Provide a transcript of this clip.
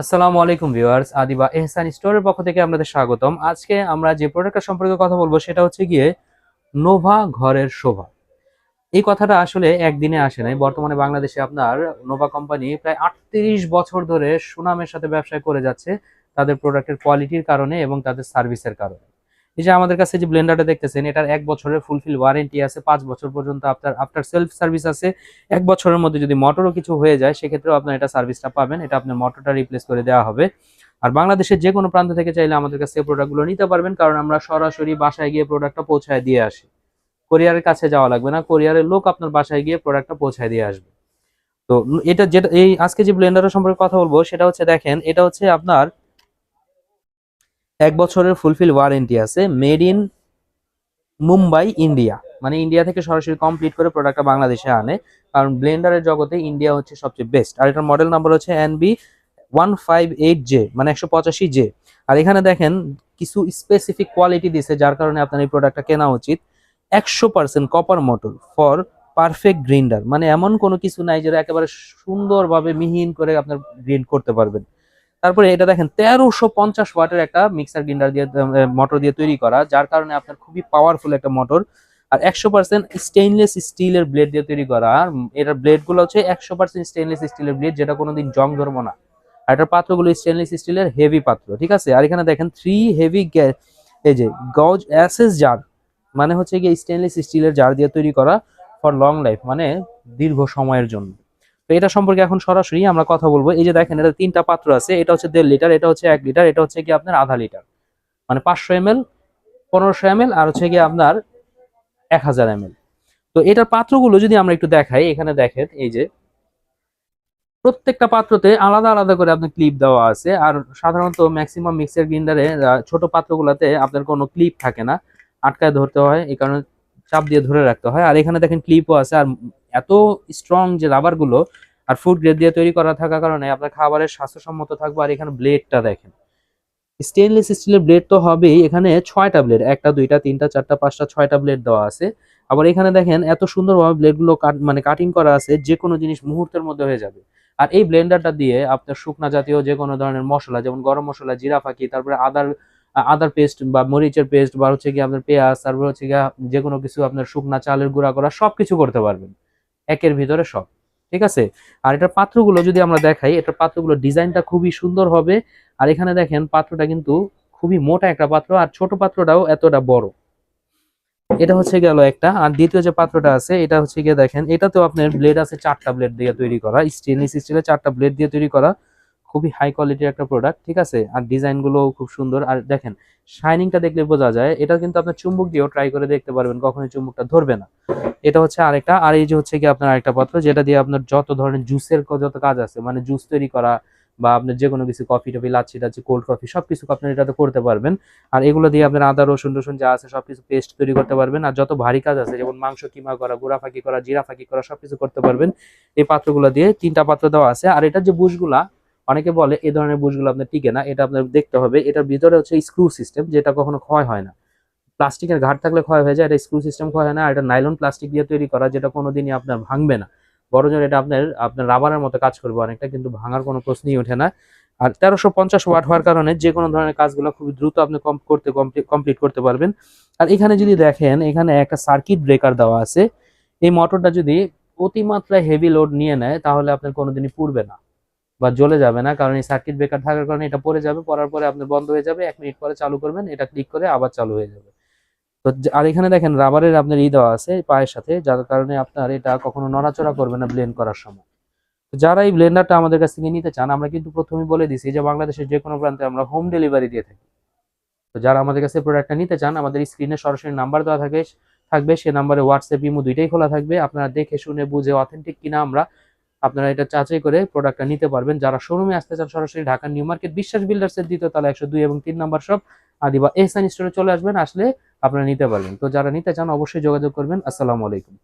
আসসালামু আলাইকুম ভিউয়ার্স, আদিবা এহসান স্টোরের পক্ষ থেকে আপনাদের স্বাগতম। আজকে আমরা যে প্রোডাক্টটা সম্পর্কে কথা বলবো সেটা হচ্ছে গিয়ে নোভা ঘরের শোভা। এই কথাটা আসলে একদিনে আসে নাই। বর্তমানে বাংলাদেশে আপনার নোভা কোম্পানি প্রায় 38 বছর ধরে সুনামের সাথে ব্যবসা করে যাচ্ছে তাদের প্রোডাক্টের কোয়ালিটির কারণে এবং তাদের সার্ভিসের কারণে। এই যে আমাদের কাছে যে ব্লেন্ডারটা দেখতেছেন, এটার 1 বছরের ফুলফিল ওয়ারেন্টি আছে, 5 বছর পর্যন্ত আপনার আফটার সেলফ সার্ভিস আছে। 1 বছরের মধ্যে যদি মোটরও কিছু হয়ে যায় সেক্ষেত্রেও আপনার এটা সার্ভিসটা পাবেন, এটা আপনার মোটরটা রিপ্লেস করে দেওয়া হবে। আর বাংলাদেশের যে কোনো প্রান্ত থেকে চাইলে আমাদের কাছে প্রোডাক্টগুলো নিতে পারবেন, কারণ আমরা সরাসরি বাসায় গিয়ে প্রোডাক্টটা পৌঁছায় দিয়ে আসি। কোরিয়ারের কাছে যাওয়া লাগবে না, কোরিয়ারের লোক আপনার বাসায় গিয়ে প্রোডাক্টটা পৌঁছায় দিয়ে আসবে। তো এটা যেটা এই আজকে যে ব্লেন্ডারের সম্পর্কে কথা বলবো সেটা হচ্ছে, দেখেন এটা হচ্ছে আপনার 1 বছরের ফুলফিল ওয়ারেন্টি আছে, মেড ইন মুম্বাই ইন্ডিয়া, মানে ইন্ডিয়া থেকে সরাসরি কমপ্লিট করে প্রোডাক্টটা বাংলাদেশে আনে। কারণ ব্লেন্ডারের জগতে ইন্ডিয়া হচ্ছে সবচেয়ে বেস্ট। আর এটার মডেল নাম্বার হচ্ছে NB158J, মানে 185J। আর এখানে দেখেন কিছু স্পেসিফিক কোয়ালিটি দিছে যার কারণে আপনার এই প্রোডাক্টটা কেনা উচিত। 100% copper motor for perfect grinder, মানে এমন কোনো কিছু নাই যেটা একেবারে সুন্দরভাবে মিহিন করে আপনার গ্রিন্ড করতে পারবেন। তারপরে এটা দেখেন 1350 ওয়াটের একটা মিক্সার গ্রাইন্ডার দিয়ে মোটর দিয়ে তৈরি করা, যার কারণে আপনার খুবই পাওয়ারফুল একটা মোটর। আর 100% স্টেইনলেস স্টিলের ব্লেড দিয়ে তৈরি করা। আর এটার ব্লেড গুলো হচ্ছে 100% স্টেইনলেস স্টিলের ব্লেড, যেটা কোনোদিন জং ধরবো না। আর এটার পাত্রগুলো স্টেইনলেস স্টিলের হেভি পাত্র, ঠিক আছে। আর এখানে দেখেন 3 হেভি এই যে গজ অ্যাসেস জার, মানে হচ্ছে গিয়ে স্টেইনলেস স্টিলের জার দিয়ে তৈরি করা ফর লং লাইফ, মানে দীর্ঘ সময়ের জন্য। তো এটা সম্পর্কে এখন সরাসরি আমরা কথা বলবো। এই যে দেখেন এটা 3টা পাত্র আছে, এটা হচ্ছে 1.5 লিটার, এটা হচ্ছে 1 লিটার, এটা হচ্ছে কি আপনার আধা লিটার, মানে 500 ml, 1500 ml, আর হচ্ছে কি আপনার 1000 ml। তো এটার পাত্রগুলো যদি আমরা একটু দেখাই, এখানে দেখেন এই যে প্রত্যেকটা পাত্রতে আলাদা আলাদা করে আপনার ক্লিপ দেওয়া আছে। আর সাধারণত ম্যাক্সিমাম মিক্সার গ্রাইন্ডারে ছোট পাত্রগুলোতে আপনার কোনো ক্লিপ থাকে না, আটকায় ধরতে হয়, এই কারণে চাপ দিয়ে ধরে রাখতে হয়। আর এখানে দেখেন ক্লিপও আছে। আর এত স্ট্রং যে রাবার গুলো আর ফুড গ্রেড দিয়ে তৈরি করা থাকার কারণে আপনার খাবারের স্বাস্থ্যসম্মত থাকবে। আর এখানে ব্লেডটা দেখেন, স্টেনলেস স্টিলের ব্লেড তো হবেই, এখানে 6টা ব্লেড, 1টা 2টা 3টা 4টা 5টা 6টা ব্লেড দেওয়া আছে। আবার এখানে দেখেন এত সুন্দরভাবে ব্লেড গুলো মানে কাটিং করা আছে, যে কোনো জিনিস মুহূর্তের মধ্যে হয়ে যাবে। আর এই ব্লেন্ডারটা দিয়ে আপনার শুকনা জাতীয় যে কোনো ধরনের মশলা, যেমন গরম মশলা, জিরা ফাঁকি, তারপরে আদার আদার পেস্ট বা মরিচের পেস্ট, বা হচ্ছে কি আপনার পেঁয়াজ, তারপর হচ্ছে গিয়ে যে কোনো কিছু আপনার শুকনা চালের গুঁড়া করা সবকিছু করতে পারবেন একের ভিতরে সব, ঠিক আছে। আর এটার পাত্রগুলো যদি আমরা দেখাই, এটার পাত্রগুলো ডিজাইনটা খুবই সুন্দর হবে। আর এখানে দেখেন পাত্রটা কিন্তু খুবই মোটা একটা পাত্র, আর ছোট পাত্রটাও এতটা বড়। এটা হচ্ছে গেল একটা। আর দ্বিতীয় যে পাত্রটা আছে এটা হচ্ছে গিয়ে দেখেন, এটাতেও আপনার ব্লেড আছে, 4টা ব্লেড দিয়ে তৈরি করা, স্টেনলেস স্টিলের 4টা ব্লেড দিয়ে তৈরি করা, খুবই হাই কোয়ালিটির একটা প্রোডাক্ট, ঠিক আছে। আর ডিজাইন গুলো খুব সুন্দর। আর দেখেন শাইনিংটা দেখলে বোঝা যায়। এটা কিন্তু আপনার চুম্বক দিয়েও ট্রাই করে দেখতে পারবেন, কখনোই চুম্বকটা ধরবে না। এটা হচ্ছে আরেকটা। আর এই যে হচ্ছে কি আপনার আরেকটা পাত্র, যেটা দিয়ে আপনার যত ধরনের জুসের যত কাজ আছে, মানে জুস তৈরি করা বা আপনার যে কোনো কিছু কফি টফি, লাচ্ছি টাচ্ছি, কোল্ড কফি, সবকিছু আপনার এটাতে করতে পারবেন। আর এগুলো দিয়ে আপনার আদা রসুন টসুন যা আছে সবকিছু পেস্ট তৈরি করতে পারবেন। আর যত ভারী কাজ আছে, যেমন মাংস কিমা করা, গুঁড়া ফাঁকি করা, জিরা ফাঁকি করা, সবকিছু করতে পারবেন এই পাত্রগুলো দিয়ে। 3টা পাত্র দেওয়া আছে। আর এটার যে বুশগুলা, অনেকে বলে এই ধরনের বুশগুলো আপনার টিকে না, এটা আপনার দেখতে হবে। এটার ভিতরে হচ্ছে স্ক্রু সিস্টেম, যেটা কখনো ক্ষয় হয় না। প্লাস্টিকের ঘাট থাকলে ক্ষয় হয়ে যায়, এটা স্ক্রু সিস্টেম ক্ষয় হয় না। আর এটা নাইলন প্লাস্টিক দিয়ে তৈরি করা, যেটা কোনোদিনই আপনার ভাঙবে না, বরং এটা আপনার আপনার রাবারের মতো কাজ করবে অনেকটা, কিন্তু ভাঙার কোনো প্রশ্নই ওঠে না। আর 1350 ওয়াট হওয়ার কারণে যে কোনো ধরনের কাজগুলো খুব দ্রুত আপনি কমপ্লিট করতে পারবেন। আর এখানে যদি দেখেন, এখানে একটা সার্কিট ব্রেকার দেওয়া আছে। এই মোটরটা যদি অতিমাত্রায় হেভি লোড নিয়ে নেয় তাহলে আপনার কোনোদিনই পুড়বে না বা জ্বলে যাবে না, কারণ এই সার্কিট ব্রেকার থাকার কারণে এটা পড়ে যাবে, পড়ার পরে আপনার বন্ধ হয়ে যাবে, 1 মিনিট পরে চালু করবেন, এটা ক্লিক করে আবার চালু হয়ে যাবে। তো আর এখানে দেখেন রাবারের আপনার দেওয়া আছে পায়ের সাথে, যার কারণে আপনার এটা কখনো নড়াচড়া করবে না ব্লেন্ড করার সময়। তো যারা এই ব্লেন্ডারটা আমাদের কাছ থেকে নিতে চান, আমরা কিন্তু প্রথমেই বলে দিছি যে বাংলাদেশের যে কোনো প্রান্তে আমরা হোম ডেলিভারি দিয়ে থাকি। তো যারা আমাদের কাছে প্রোডাক্টটা নিতে চান, আমাদের স্ক্রিনে সরাসরি নাম্বার দেওয়া থাকবে সে নাম্বারে হোয়াটসঅ্যাপ ইমো দুইটাই খোলা থাকবে। আপনারা দেখে শুনে বুঝে অথেন্টিক কিনা আপনারা এটা যাচাই করে প্রোডাক্টটা নিতে পারবেন। যারা শোরুমে আসতে চান, সরাসরি ঢাকা নিউ মার্কেট বিশ্বাস বিল্ডার্সের 2য় তলা 102 এবং 3 নম্বর শপ আদিবা এহসান স্টোরে চলে আসবেন, আসলে আপনারা নিতে পারবেন। তো যারা নিতে চান অবশ্যই যোগাযোগ করবেন। আসসালামু আলাইকুম।